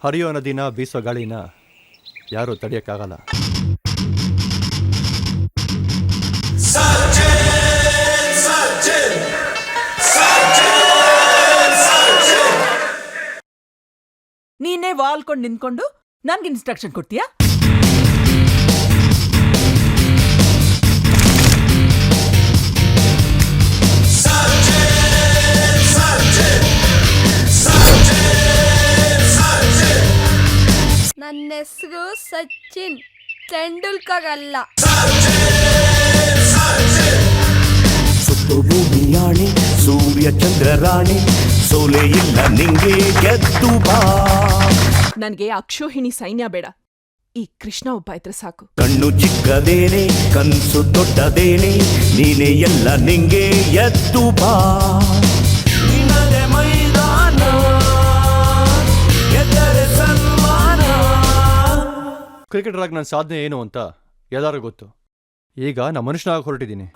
ಹರಿಯೋ ನದಿನ ಬೀಸೋ ಗಾಳಿನ ಯಾರೂ ತಡೆಯೋಕ್ಕಾಗಲ್ಲ. ನೀನೇ ವಾಲ್ಕೊಂಡು ನಿಂತ್ಕೊಂಡು ನನ್ಗೆ ಇನ್ಸ್ಟ್ರಕ್ಷನ್ ಕೊಡ್ತೀಯಾ? ನನ್ನ ಹೆಸರು ಸಚಿನ್ ತೆಂಡೂಲ್ಕರ್ ಅಲ್ಲ. ಸುತ್ತು ಭೂಮಿಯಾಣೆ ಸೂರ್ಯ ಚಂದ್ರ ರಾಣಿ ಸೋಲೆ ಇಲ್ಲ ನಿಂಗೆ ಗೆದ್ದು ಬಾ. ನನ್ಗೆ ಅಕ್ಷೋಹಿಣಿ ಸೈನ್ಯ ಬೇಡ, ಈ ಕೃಷ್ಣ ಒಬ್ಬ ಇದ್ರೆ ಸಾಕು. ಕಣ್ಣು ಚಿಕ್ಕದೇನೆ ಕನ್ಸು ದೊಡ್ಡದೇನೆ ನೀನೆ ಎಲ್ಲ ನಿಂಗೆ ಎದ್ದು ಬಾ. ನಿನ್ನದೇ ಮೈದಾನ ಎದ್ದರೆ ಸನ್ಮಾನ. ಕ್ರಿಕೆಟರ್ ಆಗಿ ನನ್ನ ಸಾಧನೆ ಏನು ಅಂತ ಎಲ್ಲರಿಗೂ ಗೊತ್ತು. ಈಗ ನಾನು ಮನುಷ್ಯನಾಗಿ ಹೊರಟಿದ್ದೀನಿ.